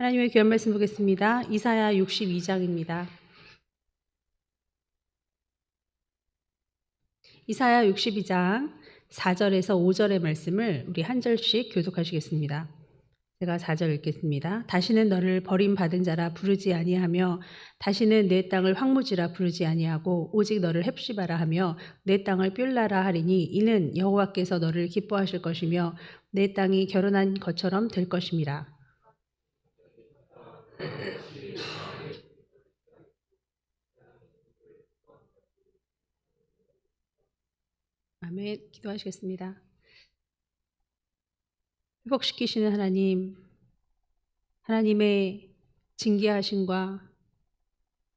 하나님의 귀한 말씀 보겠습니다. 이사야 62장입니다. 이사야 62장 4절에서 5절의 말씀을 우리 한 절씩 교독하시겠습니다. 제가 4절 읽겠습니다. 다시는 너를 버림받은 자라 부르지 아니하며 다시는 내 땅을 황무지라 부르지 아니하고 오직 너를 헵시바라 하며 내 땅을 뷸라라 하리니 이는 여호와께서 너를 기뻐하실 것이며 내 땅이 결혼한 것처럼 될 것임이라. 아멘. 기도하시겠습니다. 회복시키시는 하나님, 하나님의 징계하심과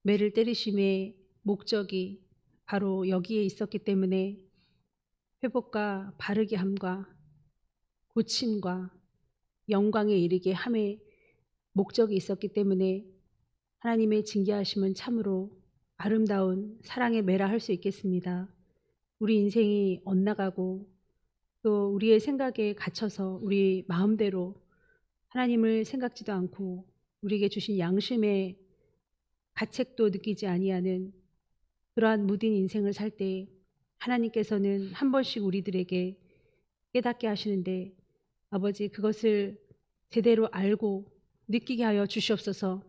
매를 때리심의 목적이 바로 여기에 있었기 때문에 회복과 바르게 함과 고침과 영광에 이르게 함의 목적이 있었기 때문에 하나님의 징계하심은 참으로 아름다운 사랑의 매라 할 수 있겠습니다. 우리 인생이 엇나가고 또 우리의 생각에 갇혀서 우리 마음대로 하나님을 생각지도 않고 우리에게 주신 양심의 가책도 느끼지 아니하는 그러한 무딘 인생을 살 때 하나님께서는 한 번씩 우리들에게 깨닫게 하시는데 아버지 그것을 제대로 알고 느끼게 하여 주시옵소서.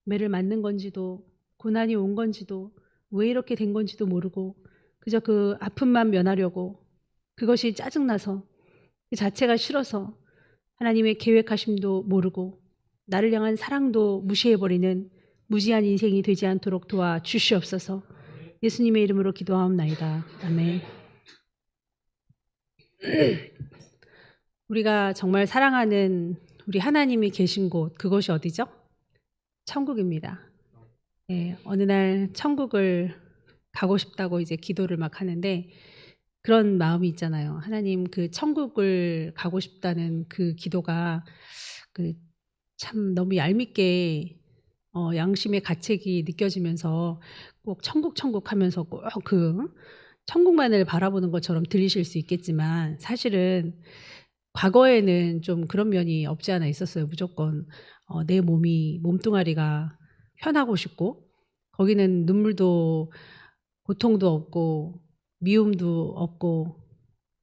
매를 맞는 건지도 고난이 온 건지도 왜 이렇게 된 건지도 모르고 그저 그 아픔만 면하려고 그것이 짜증나서 그 자체가 싫어서 하나님의 계획하심도 모르고 나를 향한 사랑도 무시해버리는 무지한 인생이 되지 않도록 도와주시옵소서. 예수님의 이름으로 기도하옵나이다. 아멘. 우리가 정말 사랑하는 우리 하나님이 계신 곳, 그것이 어디죠? 천국입니다. 네, 어느 날 천국을 가고 싶다고 이제 기도를 막 하는데 그런 마음이 있잖아요. 하나님 그 천국을 가고 싶다는 그 기도가 참 너무 얄밉게 양심의 가책이 느껴지면서 꼭 천국 하면서 꼭 그 천국만을 바라보는 것처럼 들리실 수 있겠지만 사실은 과거에는 좀 그런 면이 없지 않아 있었어요. 무조건 내 몸뚱아리가 편하고 싶고 거기는 눈물도 고통도 없고 미움도 없고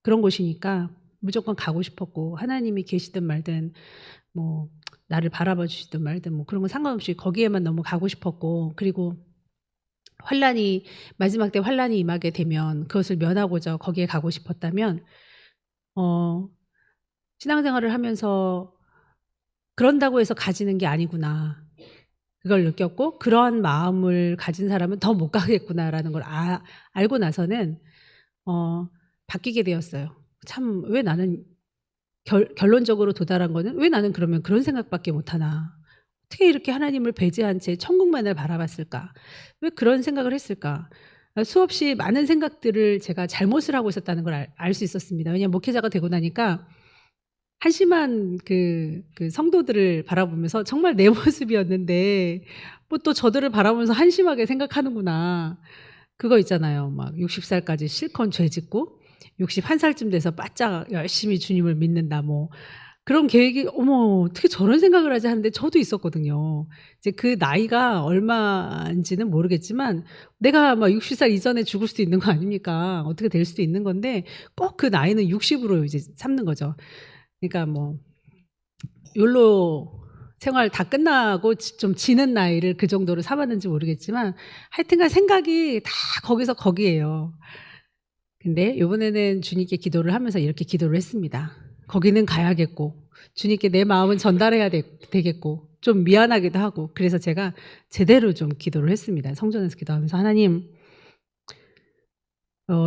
그런 곳이니까 무조건 가고 싶었고 하나님이 계시든 말든 뭐 나를 바라봐 주시든 말든 뭐 그런 건 상관없이 거기에만 너무 가고 싶었고 그리고 마지막 때 환란이 임하게 되면 그것을 면하고자 거기에 가고 싶었다면 신앙생활을 하면서 그런다고 해서 가지는 게 아니구나. 그걸 느꼈고 그러한 마음을 가진 사람은 더 못 가겠구나라는 걸 알고 나서는 바뀌게 되었어요. 참 왜 나는 결론적으로 도달한 거는 왜 나는 그러면 그런 생각밖에 못하나. 어떻게 이렇게 하나님을 배제한 채 천국만을 바라봤을까. 왜 그런 생각을 했을까. 수없이 많은 생각들을 제가 잘못을 하고 있었다는 걸 알 수 있었습니다. 왜냐하면 목회자가 되고 나니까 한심한 그 성도들을 바라보면서 정말 내 모습이었는데 뭐 또 저들을 바라보면서 한심하게 생각하는구나. 그거 있잖아요. 막 60살까지 실컷 죄 짓고 61살쯤 돼서 바짝 열심히 주님을 믿는다 뭐 그런 계획이 어머 어떻게 저런 생각을 하지 하는데 저도 있었거든요. 이제 그 나이가 얼마인지는 모르겠지만 내가 막 60살 이전에 죽을 수도 있는 거 아닙니까? 어떻게 될 수도 있는 건데 꼭 그 나이는 60으로 이제 삼는 거죠. 그러니까 뭐 욜로 생활 다 끝나고 좀 지는 나이를 그 정도로 삼았는지 모르겠지만 하여튼간 생각이 다 거기에요. 근데 이번에는 주님께 기도를 하면서 이렇게 기도를 했습니다. 거기는 가야겠고 주님께 내 마음은 전달해야 되겠고 좀 미안하기도 하고 그래서 제가 제대로 좀 기도를 했습니다. 성전에서 기도하면서 하나님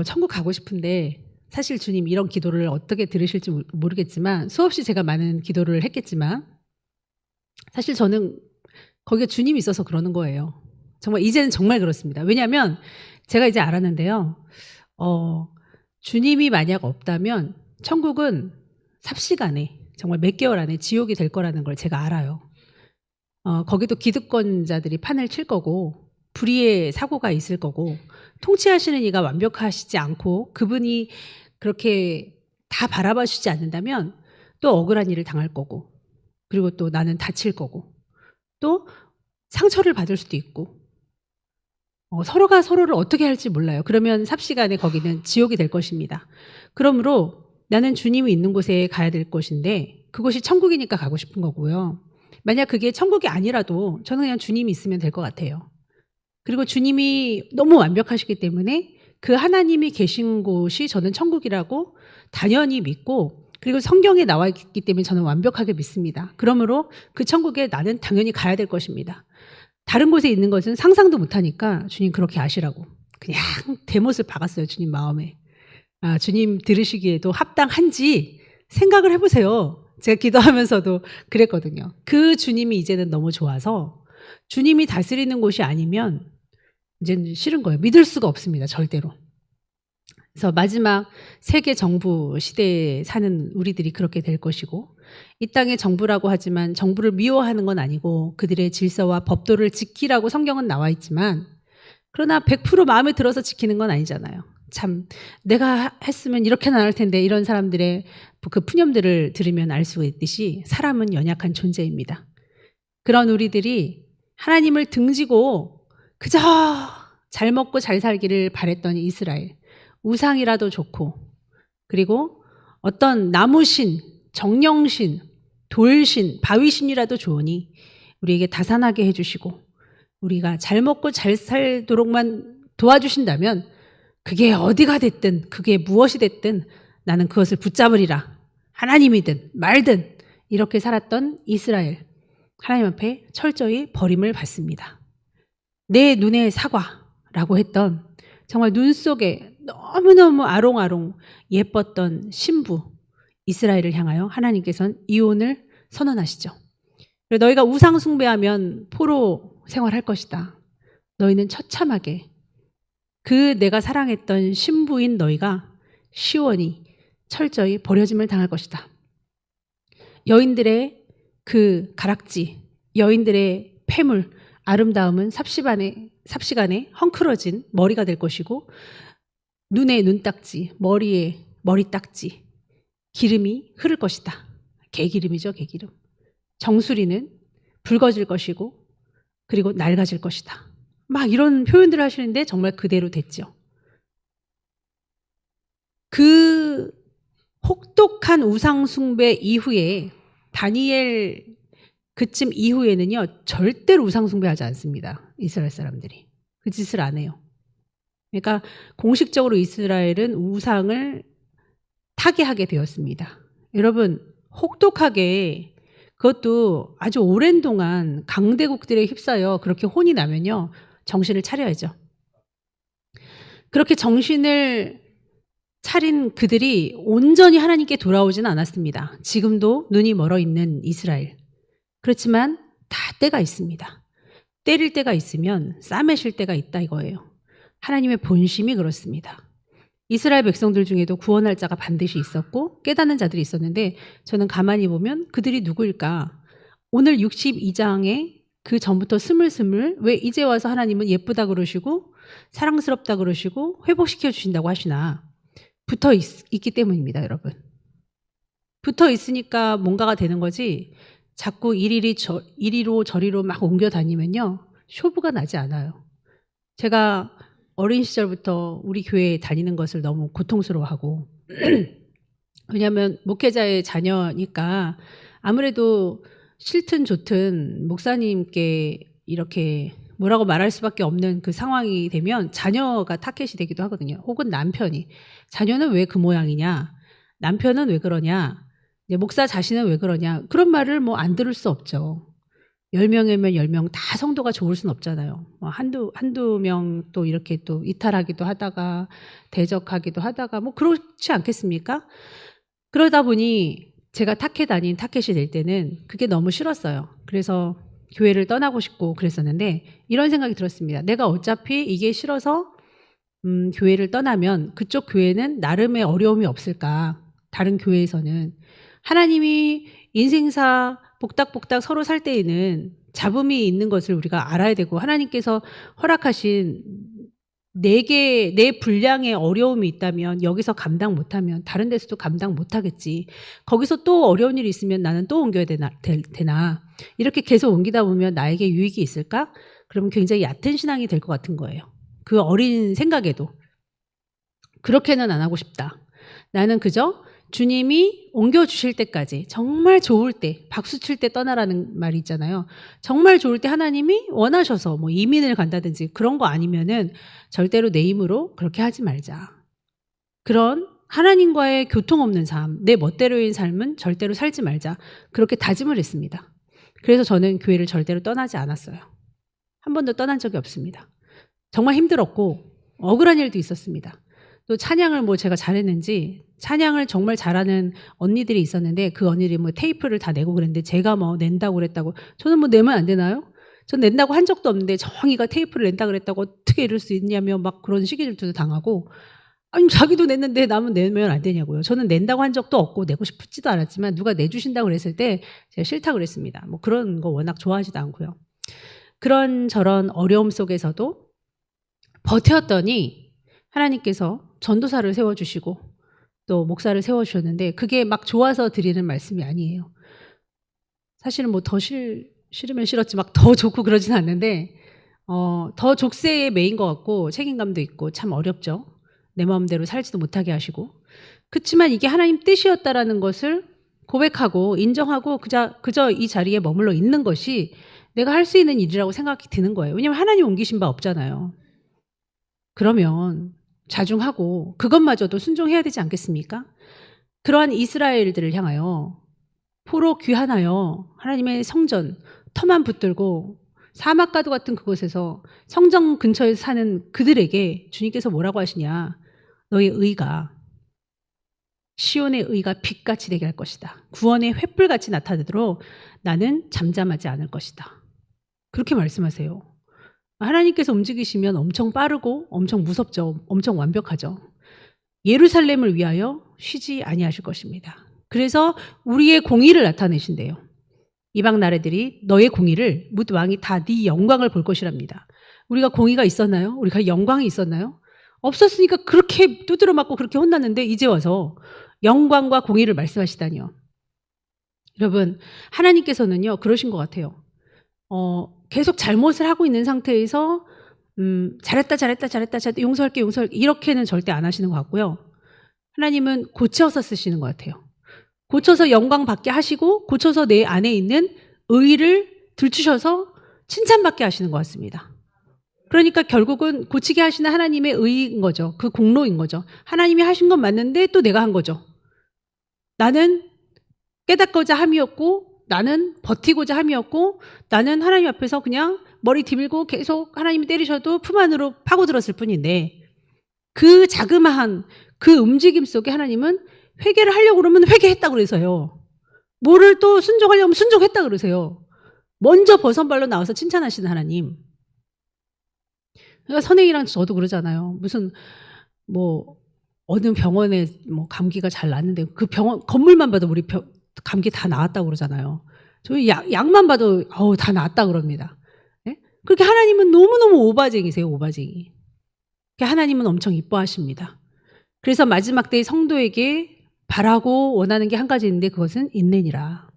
천국 가고 싶은데 사실 주님 이런 기도를 어떻게 들으실지 모르겠지만 수없이 제가 많은 기도를 했겠지만 사실 저는 거기에 주님이 있어서 그러는 거예요. 정말 이제는 정말 그렇습니다. 왜냐하면 제가 이제 알았는데요. 주님이 만약 없다면 천국은 삽시간에 정말 몇 개월 안에 지옥이 될 거라는 걸 제가 알아요. 거기도 기득권자들이 판을 칠 거고 불의의 사고가 있을 거고 통치하시는 이가 완벽하시지 않고 그분이 그렇게 다 바라봐 주지 않는다면 또 억울한 일을 당할 거고 그리고 또 나는 다칠 거고 또 상처를 받을 수도 있고 서로가 서로를 어떻게 할지 몰라요. 그러면 삽시간에 거기는 지옥이 될 것입니다. 그러므로 나는 주님이 있는 곳에 가야 될 것인데 그곳이 천국이니까 가고 싶은 거고요. 만약 그게 천국이 아니라도 저는 그냥 주님이 있으면 될 것 같아요. 그리고 주님이 너무 완벽하시기 때문에 그 하나님이 계신 곳이 저는 천국이라고 당연히 믿고 그리고 성경에 나와 있기 때문에 저는 완벽하게 믿습니다. 그러므로 그 천국에 나는 당연히 가야 될 것입니다. 다른 곳에 있는 것은 상상도 못하니까 주님 그렇게 아시라고 그냥 대못을 박았어요. 주님 마음에. 주님 들으시기에도 합당한지 생각을 해보세요. 제가 기도하면서도 그랬거든요. 그 주님이 이제는 너무 좋아서 주님이 다스리는 곳이 아니면 이제는 싫은 거예요. 믿을 수가 없습니다. 절대로. 그래서 마지막 세계 정부 시대에 사는 우리들이 그렇게 될 것이고 이 땅의 정부라고 하지만 정부를 미워하는 건 아니고 그들의 질서와 법도를 지키라고 성경은 나와 있지만 그러나 100% 마음에 들어서 지키는 건 아니잖아요. 참 내가 했으면 이렇게는 안 할 텐데 이런 사람들의 그 푸념들을 들으면 알 수가 있듯이 사람은 연약한 존재입니다. 그런 우리들이 하나님을 등지고 그저 잘 먹고 잘 살기를 바랬던 이스라엘 우상이라도 좋고 그리고 어떤 나무신, 정령신, 돌신, 바위신이라도 좋으니 우리에게 다산하게 해주시고 우리가 잘 먹고 잘 살도록만 도와주신다면 그게 어디가 됐든 그게 무엇이 됐든 나는 그것을 붙잡으리라. 하나님이든 말든 이렇게 살았던 이스라엘 하나님 앞에 철저히 버림을 받습니다. 내 눈의 사과라고 했던 정말 눈 속에 너무너무 아롱아롱 예뻤던 신부 이스라엘을 향하여 하나님께서는 이혼을 선언하시죠. 너희가 우상 숭배하면 포로 생활할 것이다. 너희는 처참하게 그 내가 사랑했던 신부인 너희가 시원히 철저히 버려짐을 당할 것이다. 여인들의 그 가락지, 여인들의 폐물, 아름다움은 삽시간에 헝클어진 머리가 될 것이고 눈에 눈딱지, 머리에 머리딱지, 기름이 흐를 것이다. 개기름이죠, 개기름. 정수리는 붉어질 것이고 그리고 낡아질 것이다. 막 이런 표현들을 하시는데 정말 그대로 됐죠. 그 혹독한 우상 숭배 이후에 다니엘 그쯤 이후에는요 절대로 우상 숭배하지 않습니다. 이스라엘 사람들이 그 짓을 안 해요. 그러니까 공식적으로 이스라엘은 우상을 타개하게 되었습니다. 여러분 혹독하게 그것도 아주 오랜 동안 강대국들에 휩싸여 그렇게 혼이 나면요 정신을 차려야죠. 그렇게 정신을 차린 그들이 온전히 하나님께 돌아오지는 않았습니다. 지금도 눈이 멀어 있는 이스라엘. 그렇지만 다 때가 있습니다. 때릴 때가 있으면 싸매실 때가 있다 이거예요. 하나님의 본심이 그렇습니다. 이스라엘 백성들 중에도 구원할 자가 반드시 있었고 깨닫는 자들이 있었는데 저는 가만히 보면 그들이 누구일까? 오늘 62장에 그 전부터 스물스물 왜 이제 와서 하나님은 예쁘다 그러시고 사랑스럽다 그러시고 회복시켜 주신다고 하시나 붙어 있기 때문입니다. 여러분. 붙어 있으니까 뭔가가 되는 거지 자꾸 이리로 저리로 막 옮겨 다니면요 쇼부가 나지 않아요. 제가 어린 시절부터 우리 교회에 다니는 것을 너무 고통스러워하고 왜냐하면 목회자의 자녀니까 아무래도 싫든 좋든 목사님께 이렇게 뭐라고 말할 수밖에 없는 그 상황이 되면 자녀가 타겟이 되기도 하거든요. 혹은 남편이 자녀는 왜 그 모양이냐 남편은 왜 그러냐 목사 자신은 왜 그러냐 그런 말을 뭐 안 들을 수 없죠. 10명이면 10명 다 성도가 좋을 수는 없잖아요. 한두 명 또 이렇게 또 이탈하기도 하다가 대적하기도 하다가 뭐 그렇지 않겠습니까? 그러다 보니 제가 타켓 아닌 타켓이 될 때는 그게 너무 싫었어요. 그래서 교회를 떠나고 싶고 그랬었는데 이런 생각이 들었습니다. 내가 어차피 이게 싫어서 교회를 떠나면 그쪽 교회는 나름의 어려움이 없을까? 다른 교회에서는 하나님이 인생사 복닥복닥 서로 살 때에는 잡음이 있는 것을 우리가 알아야 되고 하나님께서 허락하신 내 분량에 어려움이 있다면 여기서 감당 못하면 다른 데서도 감당 못하겠지. 거기서 또 어려운 일이 있으면 나는 또 옮겨야 되나. 이렇게 계속 옮기다 보면 나에게 유익이 있을까? 그러면 굉장히 얕은 신앙이 될 것 같은 거예요. 그 어린 생각에도. 그렇게는 안 하고 싶다. 나는 그저 주님이 옮겨주실 때까지 정말 좋을 때, 박수 칠 때 떠나라는 말이 있잖아요. 정말 좋을 때 하나님이 원하셔서 뭐 이민을 간다든지 그런 거 아니면은 절대로 내 힘으로 그렇게 하지 말자. 그런 하나님과의 교통 없는 삶, 내 멋대로인 삶은 절대로 살지 말자. 그렇게 다짐을 했습니다. 그래서 저는 교회를 절대로 떠나지 않았어요. 한 번도 떠난 적이 없습니다. 정말 힘들었고 억울한 일도 있었습니다. 또 찬양을 뭐 제가 잘했는지 찬양을 정말 잘하는 언니들이 있었는데 그 언니들이 뭐 테이프를 다 내고 그랬는데 제가 뭐 낸다고 그랬다고 저는 뭐 내면 안 되나요? 전 낸다고 한 적도 없는데 정희가 테이프를 낸다 그랬다고 어떻게 이럴 수 있냐며 막 그런 시기질투도 당하고 아니 자기도 냈는데 남은 내면 안 되냐고요. 저는 낸다고 한 적도 없고 내고 싶지도 않았지만 누가 내주신다고 그랬을 때 제가 싫다고 그랬습니다. 뭐 그런 거 워낙 좋아하지도 않고요. 그런 저런 어려움 속에서도 버텼더니 하나님께서 전도사를 세워주시고 또 목사를 세워주셨는데 그게 막 좋아서 드리는 말씀이 아니에요. 사실은 뭐 더 싫으면 싫었지 막 더 좋고 그러진 않는데 더 족쇄에 매인 것 같고 책임감도 있고 참 어렵죠. 내 마음대로 살지도 못하게 하시고 그렇지만 이게 하나님 뜻이었다라는 것을 고백하고 인정하고 그저 이 자리에 머물러 있는 것이 내가 할 수 있는 일이라고 생각이 드는 거예요. 왜냐하면 하나님 옮기신 바 없잖아요. 그러면 자중하고 그것마저도 순종해야 되지 않겠습니까? 그러한 이스라엘들을 향하여 포로 귀환하여 하나님의 성전 터만 붙들고 사막가도 같은 그곳에서 성전 근처에 사는 그들에게 주님께서 뭐라고 하시냐. 너의 의가 시온의 의가 빛같이 되게 할 것이다. 구원의 횃불같이 나타나도록 나는 잠잠하지 않을 것이다. 그렇게 말씀하세요. 하나님께서 움직이시면 엄청 빠르고 엄청 무섭죠. 엄청 완벽하죠. 예루살렘을 위하여 쉬지 아니하실 것입니다. 그래서 우리의 공의를 나타내신대요. 이방 나라들이 너의 공의를 뭇 왕이 다 네 영광을 볼 것이랍니다. 우리가 공의가 있었나요? 우리가 영광이 있었나요? 없었으니까 그렇게 두드러 맞고 그렇게 혼났는데 이제 와서 영광과 공의를 말씀하시다니요. 여러분 하나님께서는요 그러신 것 같아요. 계속 잘못을 하고 있는 상태에서 잘했다 용서할게 이렇게는 절대 안 하시는 것 같고요. 하나님은 고쳐서 쓰시는 것 같아요. 고쳐서 영광 받게 하시고 고쳐서 내 안에 있는 의를 들추셔서 칭찬받게 하시는 것 같습니다. 그러니까 결국은 고치게 하시는 하나님의 의인 거죠. 그 공로인 거죠. 하나님이 하신 건 맞는데 또 내가 한 거죠. 나는 깨닫고자 함이었고 나는 버티고자 함이었고 나는 하나님 앞에서 그냥 머리 디밀고 계속 하나님이 때리셔도 품 안으로 파고들었을 뿐인데 그 자그마한 그 움직임 속에 하나님은 회개를 하려고 그러면 회개했다고 그래서요. 뭐를 또 순종하려면 순종했다고 그러세요. 먼저 버선발로 나와서 칭찬하시는 하나님. 그러니까 선행이랑 저도 그러잖아요. 무슨 뭐 어느 병원에 뭐 감기가 잘 났는데 그 병원 건물만 봐도 우리 감기 다 나았다고 그러잖아요. 저희 약만 봐도 다 나았다 그럽니다. 네? 그렇게 하나님은 너무너무 오바쟁이세요. 오바쟁이. 하나님은 엄청 이뻐하십니다. 그래서 마지막 때의 성도에게 바라고 원하는 게 한 가지 있는데 그것은 인내니라.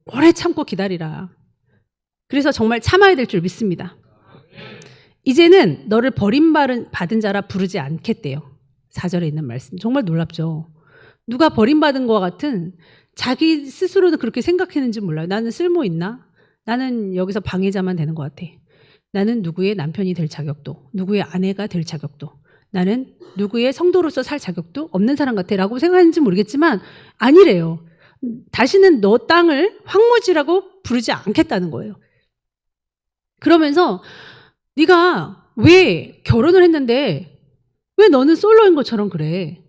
오래 참고 기다리라. 그래서 정말 참아야 될 줄 믿습니다. 이제는 너를 버림받은 자라 부르지 않겠대요. 4절에 있는 말씀. 정말 놀랍죠. 누가 버림받은 것 같은 자기 스스로는 그렇게 생각했는지 몰라요. 나는 쓸모 있나? 나는 여기서 방해자만 되는 것 같아. 나는 누구의 남편이 될 자격도, 누구의 아내가 될 자격도, 나는 누구의 성도로서 살 자격도 없는 사람 같아 라고 생각하는지 모르겠지만 아니래요. 다시는 너 땅을 황무지라고 부르지 않겠다는 거예요. 그러면서 네가 왜 결혼을 했는데 왜 너는 솔로인 것처럼 그래?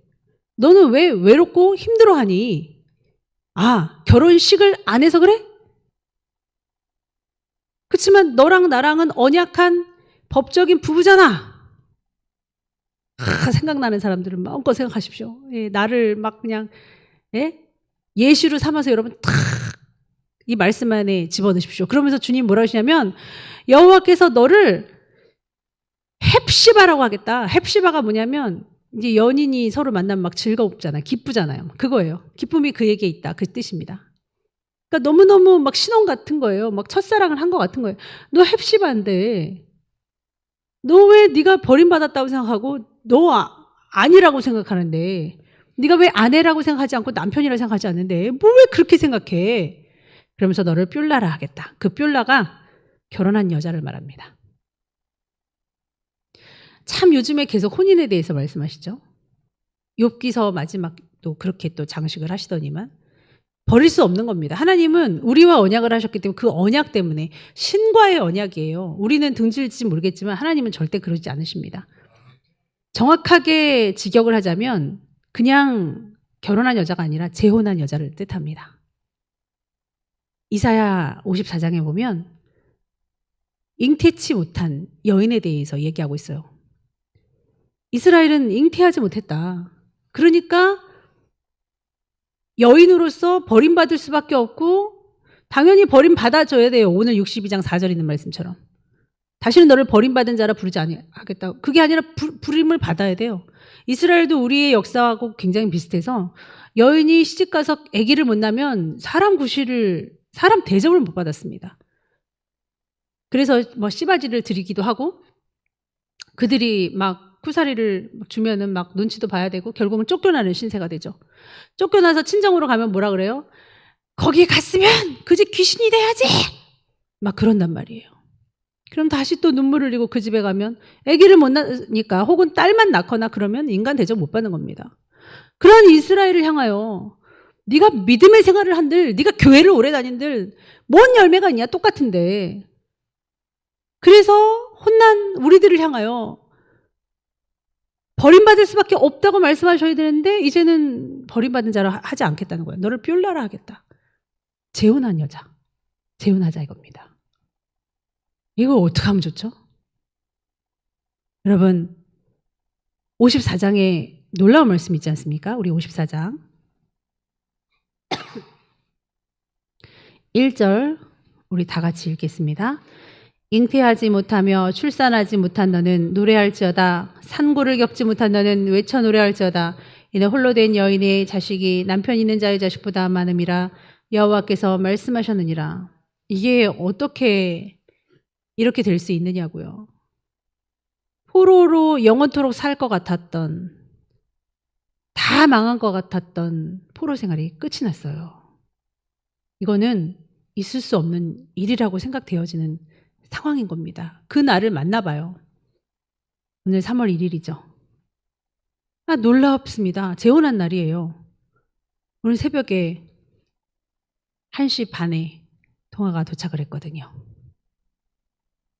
너는 왜 외롭고 힘들어하니? 결혼식을 안 해서 그래? 그렇지만 너랑 나랑은 언약한 법적인 부부잖아. 생각나는 사람들은 마음껏 생각하십시오. 예, 나를 막 그냥 예시로 삼아서 여러분 탁 이 말씀 안에 집어넣으십시오. 그러면서 주님 뭐라 하시냐면 여호와께서 너를 헵시바라고 하겠다. 헵시바가 뭐냐면 이제 연인이 서로 만나면 막 즐겁잖아요. 기쁘잖아요. 그거예요. 기쁨이 그에게 있다. 그 뜻입니다. 그러니까 너무너무 막 신혼 같은 거예요. 막 첫사랑을 한 것 같은 거예요. 너 헵시바인데 너 왜 네가 버림받았다고 생각하고 너 아니라고 생각하는데 네가 왜 아내라고 생각하지 않고 남편이라고 생각하지 않는데 뭐 왜 그렇게 생각해? 그러면서 너를 뻬라라 하겠다. 그 뻬라가 결혼한 여자를 말합니다. 참 요즘에 계속 혼인에 대해서 말씀하시죠. 욥기서 마지막도 그렇게 또 장식을 하시더니만 버릴 수 없는 겁니다. 하나님은 우리와 언약을 하셨기 때문에 그 언약 때문에 신과의 언약이에요. 우리는 등질지 모르겠지만 하나님은 절대 그러지 않으십니다. 정확하게 직역을 하자면 그냥 결혼한 여자가 아니라 재혼한 여자를 뜻합니다. 이사야 54장에 보면 잉태치 못한 여인에 대해서 얘기하고 있어요. 이스라엘은 잉태하지 못했다. 그러니까 여인으로서 버림받을 수밖에 없고 당연히 버림받아줘야 돼요. 오늘 62장 4절 있는 말씀처럼. 다시는 너를 버림받은 자라 부르지 아니하겠다. 그게 아니라 부림을 받아야 돼요. 이스라엘도 우리의 역사하고 굉장히 비슷해서 여인이 시집가서 아기를 못 낳으면 사람 대접을 못 받았습니다. 그래서 뭐 씨바지를 드리기도 하고 그들이 막 쿠사리를 주면은 막 눈치도 봐야 되고 결국은 쫓겨나는 신세가 되죠. 쫓겨나서 친정으로 가면 뭐라 그래요? 거기에 갔으면 그 집 귀신이 돼야지! 막 그런단 말이에요. 그럼 다시 또 눈물을 흘리고 그 집에 가면 아기를 못 낳으니까 혹은 딸만 낳거나 그러면 인간 대접 못 받는 겁니다. 그런 이스라엘을 향하여 네가 믿음의 생활을 한들 네가 교회를 오래 다닌들 뭔 열매가 있냐 똑같은데 그래서 혼난 우리들을 향하여 버림받을 수밖에 없다고 말씀하셔야 되는데 이제는 버림받은 자라 하지 않겠다는 거예요. 너를 뻬라라 하겠다. 재혼한 여자. 재혼하자 이겁니다. 이거 어떻게 하면 좋죠? 여러분 54장에 놀라운 말씀 있지 않습니까? 우리 54장 1절 우리 다 같이 읽겠습니다. 잉태하지 못하며 출산하지 못한 너는 노래할지어다. 산고를 겪지 못한 너는 외쳐 노래할지어다. 이는 홀로 된 여인의 자식이 남편 있는 자의 자식보다 많음이라 여호와께서 말씀하셨느니라. 이게 어떻게 이렇게 될 수 있느냐고요. 포로로 영원토록 살 것 같았던 다 망한 것 같았던 포로 생활이 끝이 났어요. 이거는 있을 수 없는 일이라고 생각되어지는 상황인 겁니다. 그 날을 만나봐요. 오늘 3월 1일이죠. 놀랍습니다. 재혼한 날이에요. 오늘 새벽에 1시 반에 통화가 도착을 했거든요.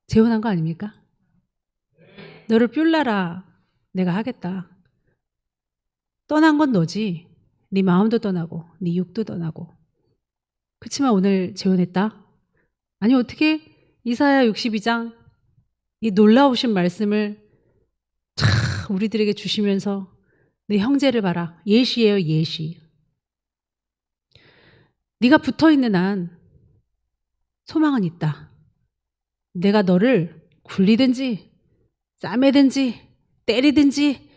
재혼한 거 아닙니까? 너를 뻬라라 내가 하겠다. 떠난 건 너지. 네 마음도 떠나고 네 육도 떠나고. 그렇지만 오늘 재혼했다? 아니 어떻게 이사야 62장 이 놀라우신 말씀을 우리들에게 주시면서 내 형제를 봐라. 예시예요, 예시. 네가 붙어있는 한 소망은 있다. 내가 너를 굴리든지 싸매든지 때리든지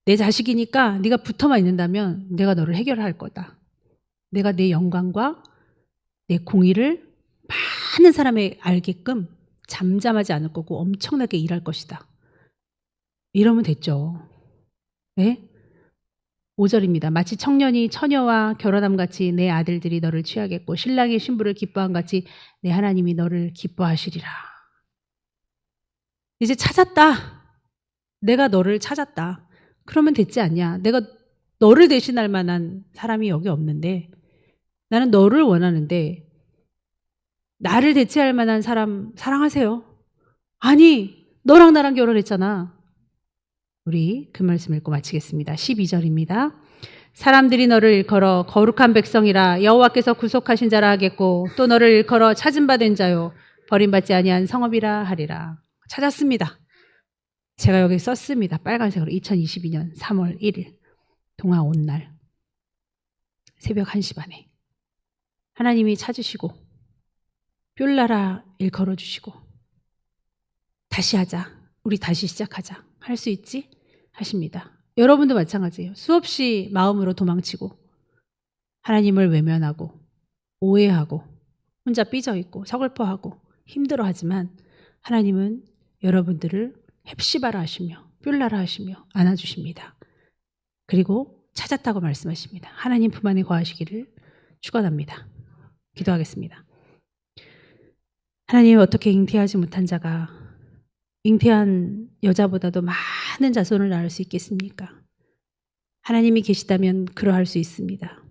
내 자식이니까 네가 붙어만 있는다면 내가 너를 해결할 거다. 내가 내 영광과 내 공의를 많은 사람이 알게끔 잠잠하지 않을 거고 엄청나게 일할 것이다. 이러면 됐죠. 네? 5절입니다. 마치 청년이 처녀와 결혼함 같이 내 아들들이 너를 취하겠고 신랑이 신부를 기뻐함 같이 내 하나님이 너를 기뻐하시리라. 이제 찾았다. 내가 너를 찾았다. 그러면 됐지 않냐. 내가 너를 대신할 만한 사람이 여기 없는데 나는 너를 원하는데 나를 대체할 만한 사람 사랑하세요. 아니 너랑 나랑 결혼했잖아. 우리 그 말씀 읽고 마치겠습니다. 12절입니다. 사람들이 너를 일컬어 거룩한 백성이라 여호와께서 구속하신 자라 하겠고 또 너를 일컬어 찾은 바 된 자요 버림받지 아니한 성읍이라 하리라. 찾았습니다. 제가 여기 썼습니다. 빨간색으로 2022년 3월 1일 동화 온 날 새벽 1시 반에 하나님이 찾으시고 뻬라라 일컬어 주시고 다시 하자. 우리 다시 시작하자. 할 수 있지? 하십니다. 여러분도 마찬가지예요. 수없이 마음으로 도망치고 하나님을 외면하고 오해하고 혼자 삐져있고 서글퍼하고 힘들어하지만 하나님은 여러분들을 헵시바라 하시며 뷸라라 하시며 안아주십니다. 그리고 찾았다고 말씀하십니다. 하나님 품 안에 거하시기를 축원합니다. 기도하겠습니다. 하나님, 어떻게 잉태하지 못한 자가 잉태한 여자보다도 많은 자손을 낳을 수 있겠습니까? 하나님이 계시다면 그러할 수 있습니다.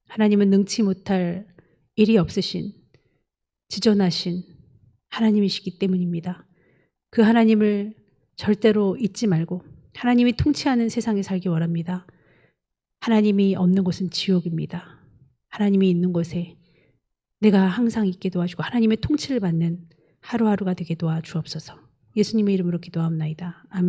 하나님은 능치 못할 일이 없으신 지존하신 하나님이시기 때문입니다. 그 하나님을 절대로 잊지 말고 하나님이 통치하는 세상에 살기 원합니다. 하나님이 없는 곳은 지옥입니다. 하나님이 있는 곳에 내가 항상 있게 도와주고 하나님의 통치를 받는 하루하루가 되게 도와주옵소서. 예수님의 이름으로 기도하옵나이다. 아멘.